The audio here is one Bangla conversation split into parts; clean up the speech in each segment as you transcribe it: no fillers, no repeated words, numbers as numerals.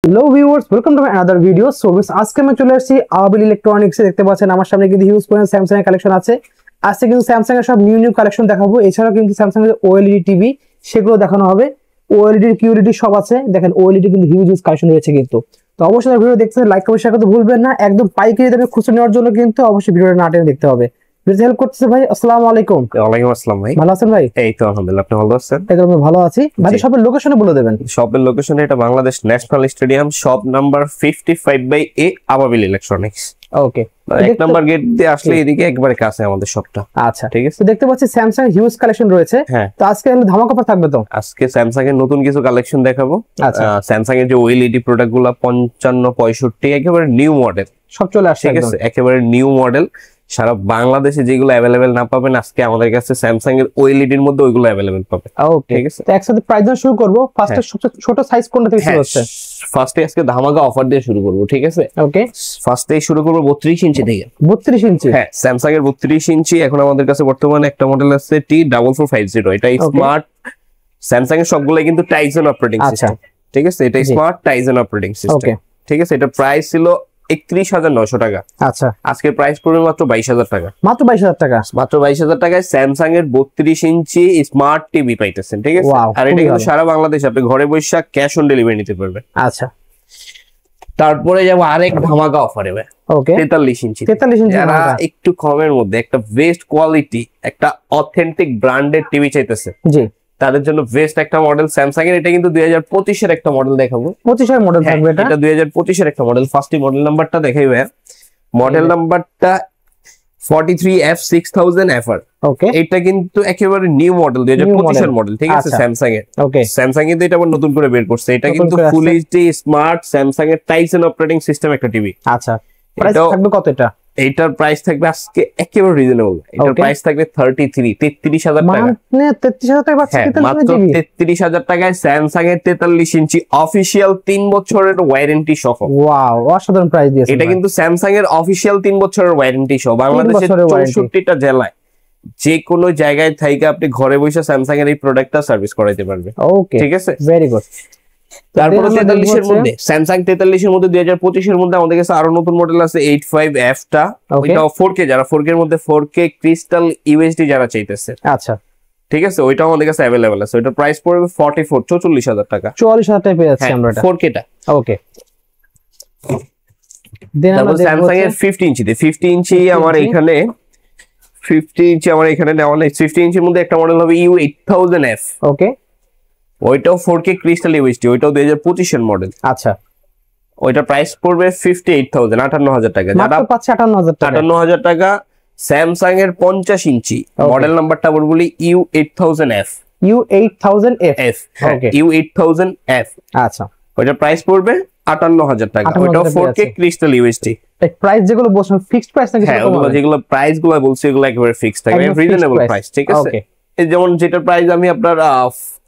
Hello viewers, welcome to my another video. So আজকে আমি চলে আসছি আবিল ইলেকট্রনিক্সে। দেখতে পাচ্ছেন আমার সামনে কিন্তু হিউজ পরিমাণ স্যামসাং এর কালেকশন আছে। আজকে কিন্তু স্যামসাং এর সব নিউ কালেকশন দেখাবো। এছাড়াও কিন্তু স্যামসাং এর ওএলইডি টিভি সেগুলো দেখানো হবে। ওএলইডি কিউএলইডি সব আছে। দেখেন ওএলইডি কিন্তু হিউজ কালেকশন রয়েছে কিন্তু। তো অবশ্যই ভিডিও দেখতে লাইক কমেন্ট শেয়ার করতে ভুলবেন না। একদম পাইকারি দামে খুচরা নেওয়ার জন্য কিন্তু অবশ্যই ভিডিওটা না টেনে দেখতে হবে। হেল্প করতেছে ভাই। আসসালামু আলাইকুম। ওয়ালাইকুম আসসালাম ভাই। ভালো আছেন ভাই? এই তো আলহামদুলিল্লাহ, আপনি ভালো আছেন? এই তো আমি ভালো আছি ভাই। শপের লোকেশনে বলে দেবেন। শপের লোকেশন এটা Bangladesh national stadium, shop number 55/A আবাবিল ইলেকট্রনিক্স। ওকে, এক নাম্বার গেট দিয়ে আসলে এদিকে একবারে কাছে আমাদের শপটা। আচ্ছা ঠিক আছে। তো দেখতে পাচ্ছি স্যামসাং হিউজ কালেকশন রয়েছে। তো আজকে ধামাকা অফার থাকবে তো? আজকে স্যামসাং এর নতুন কিছু কালেকশন দেখাবো। স্যামসাং এর যে ওএলইডি প্রোডাক্ট গুলো 55-65 একেবারে নিউ মডেল সব চলে আসছে। ঠিক আছে, একেবারে নিউ মডেল। সারা বাংলাদেশে যেগুলো অ্যাভেলেবেল না পাবেন আজকে আমাদের কাছে স্যামসাং এর ওএলইডি এর মধ্যে ওইগুলো অ্যাভেলেবেল পাবেন। ওকে, ঠিক আছে। তো একসাথে প্রাইস দিয়ে শুরু করব। ফার্স্টে সবচেয়ে ছোট সাইজ কোনটা থেকে শুরু হচ্ছে? ফার্স্টে আজকে ধামাকা অফার দিয়ে শুরু করব। ঠিক আছে, ওকে। ফার্স্টে শুরু করব 32 ইঞ্চি থেকে। 32 ইঞ্চি? হ্যাঁ, স্যামসাং এর 32 ইঞ্চি। এখন আমাদের কাছে বর্তমানে একটা মডেল আছে T4450। এটা স্মার্ট। স্যামসাং এর সবগুলাই কিন্তু টাইজেন অপারেটিং সিস্টেম। ঠিক আছে, এটা স্মার্ট টাইজেন অপারেটিং সিস্টেম। ঠিক আছে, এটা প্রাইস ছিল 31,900 টাকা। আচ্ছা, আজকে প্রাইস পড়বে মাত্র 22,000 টাকা। মাত্র 22,000 টাকা? মাত্র 22,000 টাকায় স্যামসাং এর 32 ইঞ্চি স্মার্ট টিভি পাইতেছেন। ঠিক আছে, আর এটা কিন্তু সারা বাংলাদেশে আপনি ঘরে বসে ক্যাশ অন ডেলিভারি নিতে পারবেন। আচ্ছা, তারপরে যাবো আরেক ধামাকা অফারে। ওকে, 43 ইঞ্চি। 43 ইঞ্চি যারা একটু কমের মধ্যে একটা বেস্ট কোয়ালিটি একটা অথেন্টিক ব্র্যান্ডেড টিভি চাইতেছে, জি, তাদের জন্য বেস্ট একটা মডেল স্যামসাং এর। এটা কিন্তু 2025 এর একটা মডেল দেখাবো। 25 এর মডেল থাকবে এটা? এটা 2025 এর একটা মডেল। ফার্স্ট মডেল নাম্বারটা দেখাইবে। মডেল নাম্বারটা 43F6000FR। ওকে, এটা কিন্তু একেবারে নিউ মডেল, 2025 এর মডেল। ঠিক আছে, স্যামসাং এর। ওকে, স্যামসাং কিন্তু এটা আবার নতুন করে বের করছে। এটা কিন্তু ফুল এইচডি স্মার্ট স্যামসাং এর টাইজেন অপারেটিং সিস্টেম একটা টিভি। আচ্ছা, প্রাইস থাকবে কত এটা? এইটার প্রাইস থাকবে আজকে একেবারে রিজনেবল। এটার প্রাইস থাকবে 33,000 টাকা। মানে 33,000 টাকা পাচ্ছেন? মাত্র 33,000 টাকায় স্যামসাং এর 43 ইঞ্চি অফিশিয়াল 3 বছরের ওয়ারেন্টি সহ। ওয়াও, অসাধারণ প্রাইস দিয়েছে। এটা কিন্তু স্যামসাং এর অফিশিয়াল 3 বছরের ওয়ারেন্টি সহ। বাংলাদেশের 64টা জেলায় যে কোনো জায়গায় থেকে আপনি ঘরে বসে স্যামসাং এর এই প্রোডাক্টটা সার্ভিস করাইতে পারবেন। ওকে, ঠিক আছে, ভেরি গুড। তারপরে 43 এর মধ্যে স্যামসাং 43 এর মধ্যে 2025 এর মধ্যে আমাদের কাছে আরো নতুন মডেল আছে 85F টা। ওইটা 4K, যারা 4K এর মধ্যে 4K ক্রিস্টাল ইউএসডি যারা চাইতেছে। আচ্ছা, ঠিক আছে, ওইটাও আমাদের কাছে अवेलेबल আছে। ওইটার প্রাইস পড়বে 44,000 টাকা। 44,000 টাকা পেয়ে যাচ্ছি আমরা এটা 4K টা। ওকে, দেন আমরা স্যামসাং এর 50 ইঞ্চিতে 50 ইঞ্চি আমার এখানে 50 ইঞ্চি আমার এখানে নেওয়া নেই। 50 ইঞ্চির মধ্যে একটা মডেল হবে U8000F। ওকে, ওইটাও 4K ক্রিস্টাল ইউএসডি, ওইটাও 2025 এর মডেল। আচ্ছা, ওইটা প্রাইস পড়বে 58,000 টাকা। যারা পাচ্ছে 58,000 টাকা। স্যামসাং এর 50 ইঞ্চি মডেল নাম্বারটা বলি U8000F। U8000F। ওকে, U8000F। আচ্ছা, ওইটা প্রাইস পড়বে 58,000 টাকা। ওইটাও 4K ক্রিস্টাল ইউএসডি। এই প্রাইস যেগুলো বলছেন ফিক্সড প্রাইস নাকি? হ্যাঁ, ওগুলো যেগুগুলো প্রাইস গুলো বলছি এগুলো একেবারে ফিক্সড থাকবে, রিজনেবল প্রাইস। ঠিক আছে, যেমন যেটা প্রাইস আমি আপনার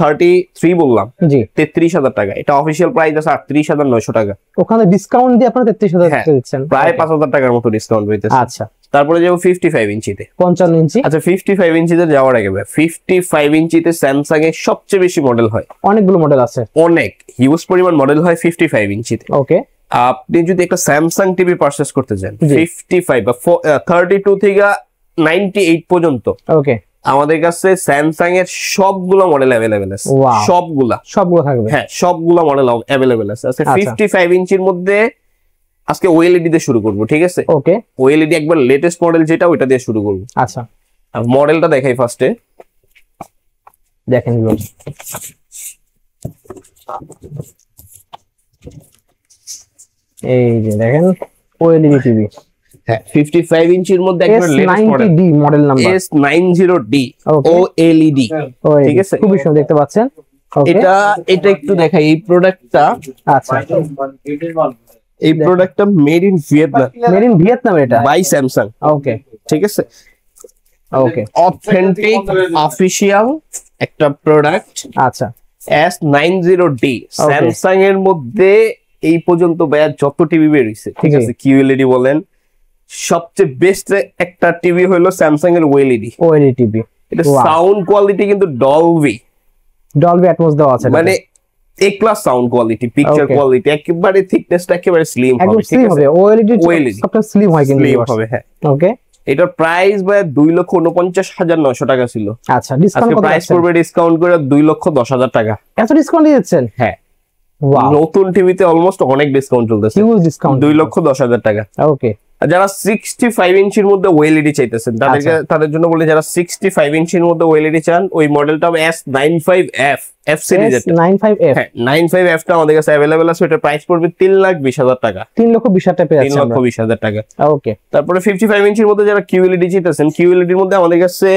33 বললাম, জি, 33,000 টাকা। এটা অফিশিয়াল প্রাইস আছে 38,900 টাকা। ওখানে ডিসকাউন্ট দিয়ে আপনারা 33,000 টাকা দিচ্ছেন, প্রায় 5,000 টাকার মতো ডিসকাউন্ট হইতেছে। আচ্ছা, তারপরে যাব 55 ইঞ্চিতে। 55 ইঞ্চি? আচ্ছা, 55 ইঞ্চিতে যাওয়ার আগে 55 ইঞ্চিতে স্যামসাং এর সবচেয়ে বেশি মডেল হয়। অনেকগুলো মডেল আছে, অনেক হিউজ পরিমাণ মডেল হয় 55 ইঞ্চিতে। ওকে, আপনি যদি একটা স্যামসাং টিভি পারচেজ করতে চান 55 বা 32 থেকে 98 পর্যন্ত, ওকে, আমাদের কাছে স্যামসাং এর সবগুলো মডেল अवेलेबल আছে। সবগুলো থাকবে? হ্যাঁ, সবগুলো মডেল अवेलेबल আছে। আচ্ছা, 55 ইঞ্চির মধ্যে আজকে ওএলইডি দিয়ে শুরু করব। ঠিক আছে, ওকে, ওএলইডি একবার লেটেস্ট মডেল যেটা ওইটা দিয়ে শুরু করব। আচ্ছা, মডেলটা দেখাই ফার্স্টে। দেখেন এই যে দেখেন ওএলইডি টিভি। হ্যাঁ, 55 ইঞ্চির মধ্যে একবার latest model S90D model number S90D OLED। ঠিক আছে, খুবই সুন্দর দেখতে পাচ্ছেন। এটা একটু দেখাই এই প্রোডাক্টটা। আচ্ছা, এই প্রোডাক্টটা মেড ইন ভিয়েতনাম এটা বাই স্যামসাং। ওকে, ঠিক আছে, ওকে, অথেন্টিক অফিশিয়াল একটা প্রোডাক্ট। আচ্ছা, S90D স্যামসাং এর মধ্যে এই পর্যন্ত যত টিভি বের হইছে, ঠিক আছে, কিউএলইডি বলেন, সবচেয়ে বেস্ট একটা টিভি হলো স্যামসাং এর ওএলইডি টিভি। এটা সাউন্ড কোয়ালিটি কিন্তু ডলবি অ্যাটমস দেওয়া আছে, মানে A class sound quality, picture quality, একেবারে থিকনেসটা একেবারে স্লিম হবে, ঠিক আছে? ওএলইডি সবটা স্লিম হয় কিন্তু স্লিম হবে, হ্যাঁ। ওকে, এটার প্রাইস ভাই 2,49,900 টাকা ছিল। আচ্ছা, ডিসকাউন্ট কত? প্রাইস পড়বে ডিসকাউন্ট করে 2,10,000 টাকা। এত ডিসকাউন্ট দিয়েছেন? হ্যাঁ, নতুন টিভিতে অলমোস্ট অনেক ডিসকাউন্ট চলতেছে, হিউজ ডিসকাউন্ট, 2,10,000 টাকা। ওকে, যারা 65 ইঞ্চির মধ্যে ওএলইডি চাইতেছেন তাদের জন্য বলি, যারা 65 ইঞ্চির মধ্যে ওএলইডি চান, ওই মডেলটা S95F F সিরিজ, S95F, হ্যাঁ 95F টা আমাদের কাছে अवेलेबल আছে। এটার প্রাইস পড়বে 3,20,000 টাকা, 3,20,000 টাকা পেয়ে যাচ্ছেন, 3,20,000 টাকা। ওকে। তারপরে 55 ইঞ্চির মধ্যে যারা কিউএলইডি চাইতেছেন, কিউএলইডির মধ্যে আমাদের কাছে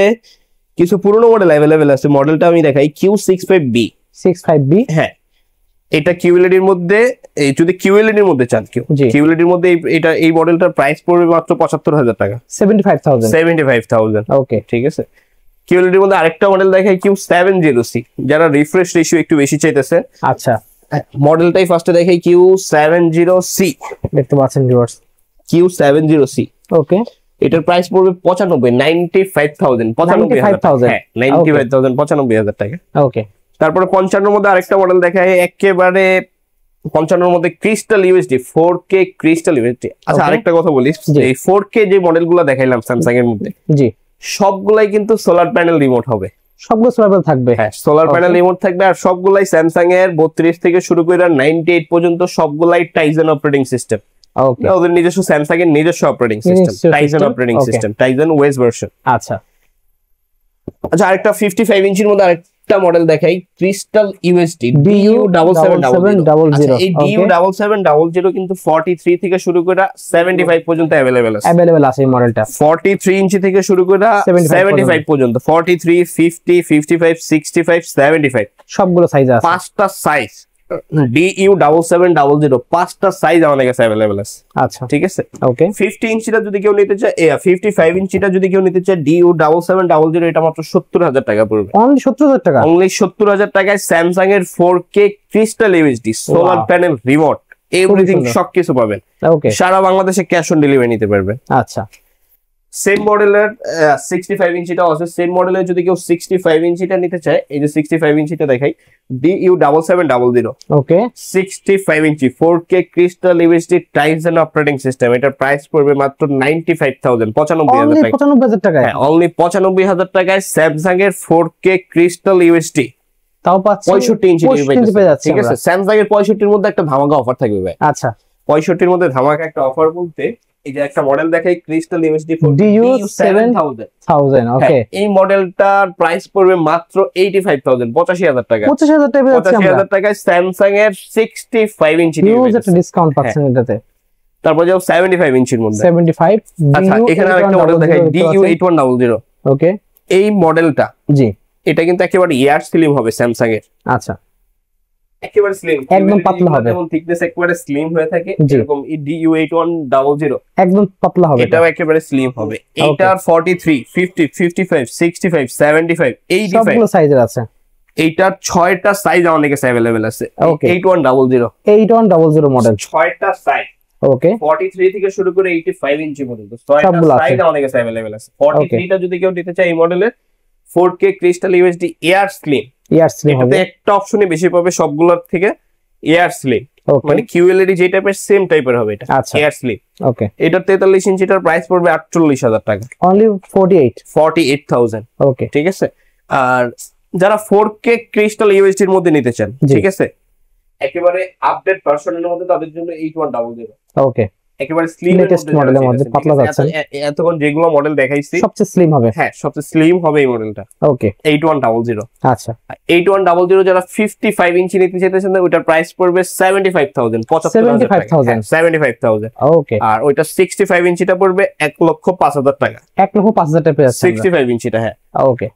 কিছু পুরনো মডেল अवेलेबल আছে। মডেলটা আমি দেখাই, Q65B। 65B, হ্যাঁ, এটা কিউএলইডির মধ্যে, যদি কিউএলইডির মধ্যে চান কেউ, কিউএলইডির মধ্যে এটা এই মডেলটার প্রাইস পড়বে মাত্র 75,000 টাকা, 75,000, ওকে, ঠিক আছে। কিউএলইডির মধ্যে আরেকটা মডেল দেখাই, Q70C, যারা রিফ্রেশ রেশিও একটু বেশি চাইতেছে। আচ্ছা, মডেলটাই ফার্স্টে দেখাই, Q70C, দেখতে পাচ্ছেন ভিউয়ার্স, Q70C, ওকে। এটার প্রাইস পড়বে 95,000, 95,000, হ্যাঁ 95,000, 95,000 টাকা, ওকে। তারপরে 55 মধ্যে আরেকটা মডেল দেখায়, একেবারে 55 মধ্যে crystal USD, 4K crystal UHD. আচ্ছা, আরেকটা কথা বলি, এই 4K যে মডেলগুলো দেখাইলাম স্যামসাং এর মধ্যে, জি, সবগুলাই কিন্তু সোলার প্যানেল রিমোট হবে, সবগুলো সোলার প্যানেল থাকবে, হ্যাঁ সোলার প্যানেল রিমোট থাকবে। আর সবগুলাই স্যামসাং এর 32 থেকে শুরু করে 98 পর্যন্ত সবগুলাই টাইজন অপারেটিং সিস্টেম, ওকে, ওদের নিজস্ব স্যামসাং এর নিজস্ব অপারেটিং সিস্টেম, টাইজন অপারেটিং সিস্টেম, টাইজন ওয়েস ভার্সন। আচ্ছা, আরেকটা 55 ইঞ্চির মধ্যে আরেকটা মডেল দেখাই, ক্রিস্টাল ইউএসডি DU7700। এই DU7700 কিন্তু 43 থেকে শুরু করে 75 পর্যন্ত अवेलेबल আছে এই মডেলটা। 43 ইঞ্চি থেকে শুরু করে 75 পর্যন্ত, 43, 50, 55, 65, 75 সবগুলো সাইজ আছে, পাঁচটা সাইজ। DU7700 পাঁচটা সাইজ আমাদের কাছে अवेलेबल আছে। আচ্ছা, ঠিক আছে, ওকে। 50 ইঞ্চিটা যদি কেউ নিতে চায়, 55 ইঞ্চিটা যদি কেউ নিতে চায়, DU7700, এটা মাত্র 70,000 টাকা পড়বে, অনলি 70,000 টাকা, অনলি 70,000 টাকায় স্যামসাং এর 4K crystal USD, solar panel, remote, everything সবকিছু পাবেন, ওকে। সারা বাংলাদেশে ক্যাশ অন ডেলিভারি নিতে পারবেন। আচ্ছা, সেম মডেলের 65 ইঞ্চিটাও আছে। সেম মডেলের যদি কেউ 65 ইঞ্চিটা নিতে চায়, এই যে 65 ইঞ্চিটা দেখাই, DU7700, okay, 65 inch 4K crystal UHD Tizen operating system. এটার প্রাইস পড়বে মাত্র 95,000, 95,000 টাকা, হ্যাঁ অনলি 95,000 টাকায় স্যামসাং এর 4K ক্রিস্টাল ইউএসডি, তাও পাচ্ছেন 65 ইঞ্চি পেয়ে যাচ্ছে, ঠিক আছে। স্যামসাং এর 65 এর মধ্যে একটা ধামাকা অফার থাকবে ভাই। আচ্ছা, 65 এর মধ্যে ধামাকা একটা অফার বলতে, এই যে একটা মডেল দেখাই, ক্রিস্টাল ইউএসডি DU7000, ওকে। এই মডেলটার প্রাইস পড়বে মাত্র 85,000, 85,000 টাকা, 85,000 টাকায় স্যামসাং এর 65 ইঞ্চি একটা ডিসকাউন্ট পাচ্ছেন এটাতে। তারপর যাও 75 ইঞ্চির মধ্যে, 75। আচ্ছা, এখানে আরেকটা মডেল দেখাই, DU8100, ওকে। এই মডেলটা, জি, এটা কিন্তু একেবারে এয়ার স্লিম হবে স্যামসাং এর। আচ্ছা, একেবারে স্লিম, একদম পাতলা হবে, যেমন থিকনেস একেবারে স্লিম হয়ে থাকে, এরকম DU8100 একদম পাতলা হবে, এটাও একেবারে স্লিম হবে। এটার 43, 50, 55, 65, 75, 85 সবগুলো সাইজের আছে। এইটার 6টা সাইজ আমাদের কাছে अवेलेबल আছে। 8100 মডেল, 6টা সাইজ, ওকে। 43 থেকে শুরু করে 85 ইঞ্চি পর্যন্ত 6টা সাইজ আমাদের কাছে अवेलेबल আছে। 43 টা যদি কেউ নিতে চায়, এই মডেলের 4K crystal USD air slim, এটাতে একটা অপশনই বেশি পাবে সবগুলোর থেকে, এয়ার স্লিম, মানে কিউএলইডি যে টাইপের সেম টাইপের হবে এটা, এয়ার স্লিম, ওকে। এটা 43 ইঞ্চিটার প্রাইস পড়বে 48,000 টাকা, অনলি 48,000, ওকে, ঠিক আছে। আর যারা 4K ক্রিস্টাল ইউএসডি এর মধ্যে নিতে চান, ঠিক আছে, একেবারে আপডেট ভার্সনের মধ্যে, তাদের জন্য 8100, ওকে, একেবারে স্লিম মডেলের মধ্যে, পাতলা যাচ্ছে। এতক্ষণ যেগুলো মডেল দেখাইছি সবচেয়ে স্লিম হবে, হ্যাঁ সবচেয়ে স্লিম হবে এই মডেলটা, ওকে। 8100, আচ্ছা। 8100 যারা 55 ইঞ্চি নিতে চাইতেছেন, ওটার প্রাইস পড়বে 75,000, 75,000, ওকে। আর ওইটা 65 ইঞ্চিটা পড়বে 1,05,000 টাকা, 1,05,000 টাকা পেয়ে যাচ্ছে 65 ইঞ্চিটা, হ্যাঁ, ওকে।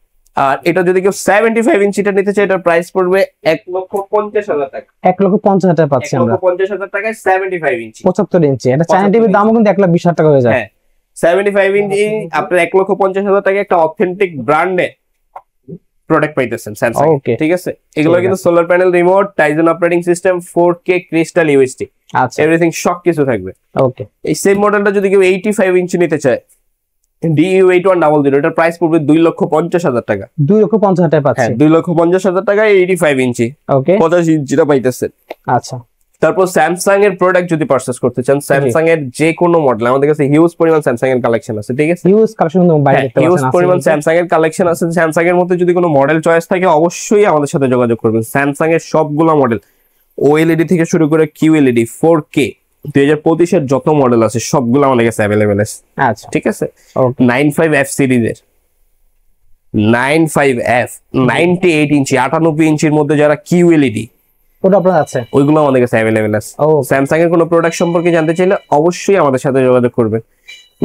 আর এটা যদি কেউ 75 ইঞ্চিটা নিতে চায়, এটার প্রাইস পড়বে 1,50,000 টাকা, 1,50,000 টাকা পাচ্ছি আমরা, 1,50,000 টাকায় 75 ইঞ্চি, 75 ইঞ্চি। এটা চায়না টিভির দামও কিন্তু 1,20,000 টাকা হয়ে যায়, হ্যাঁ। 75 ইঞ্চি আপনার 1,50,000 টাকা একটা অথেন্টিক ব্র্যান্ডে প্রোডাক্ট পাইতেছেন স্যামসাং, ঠিক আছে। এগুলো কিন্তু solar panel, remote, Tizen operating system, 4K crystal UHD, আচ্ছা, এভরিথিং সব কিছু থাকবে, ওকে। এই সেম মডেলটা যদি কেউ 85 ইঞ্চি নিতে চায়, DU8100, এটার প্রাইস পড়বে 2,50,000 টাকা। 2,50,000 টাকা পাচ্ছে। হ্যাঁ 2,50,000 টাকায় 85 ইঞ্চি, ওকে 85 ইঞ্চিটা পাইতেছে। আচ্ছা, তারপর স্যামসাং এর প্রোডাক্ট যদি পারচেজ করতে চান, স্যামসাং এর যে কোনো মডেল, আমাদের কাছে হিউজ পরিমাণ স্যামসাং এর কালেকশন আছে, ঠিক আছে? হিউজ কালেকশন কিন্তু বাইরে দেখতে হিউজ পাচ্ছেন, পরিমাণ স্যামসাং এর কালেকশন আছে। স্যামসাং এর মধ্যে যদি কোনো মডেল চয়েস থাকে অবশ্যই আমাদের সাথে যোগাযোগ করবেন। স্যামসাং এর সবগুলো মডেল, ওএলইডি থেকে শুরু করে কিউএলইডি 4K 2025 এর যত মডেল আছে সবগুলো আমাদের কাছে অ্যাভেলেবেল আছে। আচ্ছা, ঠিক আছে? 95F সিরিজের 95F 98 ইঞ্চি 98 ইঞ্চির মধ্যে যারা কিউএলইডি ওটা আপনার আছে, ওইগুলো আমাদের কাছে অ্যাভেলেবেল আছে। স্যামসাং এর কোনো প্রোডাক্ট সম্পর্কে জানতে চাইলে অবশ্যই আমাদের সাথে যোগাযোগ করবেন।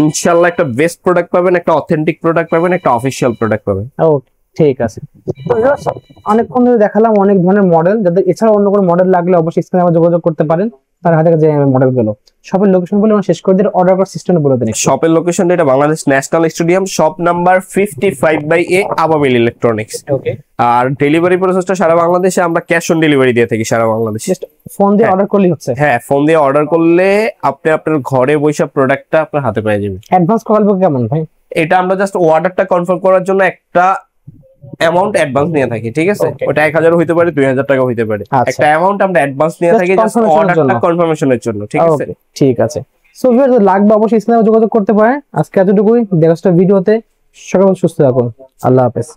ইনশাআল্লাহ একটা বেস্ট প্রোডাক্ট পাবেন, একটা অথেন্টিক প্রোডাক্ট পাবেন, একটা অফিশিয়াল প্রোডাক্ট পাবেন। ও ঠিক আছে। তো viewers, অনেকক্ষণ ধরে দেখালাম অনেক ধরনের মডেল, যাদের এছাড়া অন্য কোনো মডেল লাগলে অবশ্যই স্ক্রিনে আমার যোগাযোগ করতে পারেন, তার হাতে যে মডেল গুলো। শপের লোকেশন বলে আমরা শেষ করে দিয়ে অর্ডার করার সিস্টেম বলে দিন। শপের লোকেশনটা এটা Bangladesh national stadium, shop number 55/A, আবাবিল ইলেকট্রনিক্স। ওকে, আর ডেলিভারি প্রসেসটা সারা বাংলাদেশে আমরা ক্যাশ অন ডেলিভারি দিয়ে থাকি সারা বাংলাদেশে। ফোন দিয়ে অর্ডার করলেই হচ্ছে? হ্যাঁ, ফোন দিয়ে অর্ডার করলে আপনি আপনার ঘরে বসে প্রোডাক্টটা আপনার হাতে পেয়ে যাবেন। অ্যাডভান্স কল কেমন ভাই? এটা আমরা জাস্ট অর্ডারটা কনফার্ম করার জন্য একটা অ্যামাউন্ট অ্যাডভান্স নিয়ে থাকি, ঠিক আছে? ওটা 1000 হইতে পারে, 2000 টাকা হইতে পারে। একটা অ্যামাউন্ট আমরা অ্যাডভান্স নিয়ে থাকি জাস্ট অর্ডারটা কনফার্মেশনের জন্য, ঠিক আছে? ঠিক আছে। সো ভিউয়ার্স, লাগবে অবশ্যই স্ক্রিনে যোগাযোগ করতে পারেন। আজকে এতটুকুই, দেখা হচ্ছে ভিডিওতে। সকলে সুস্থ থাকুন, আল্লাহ হাফেজ।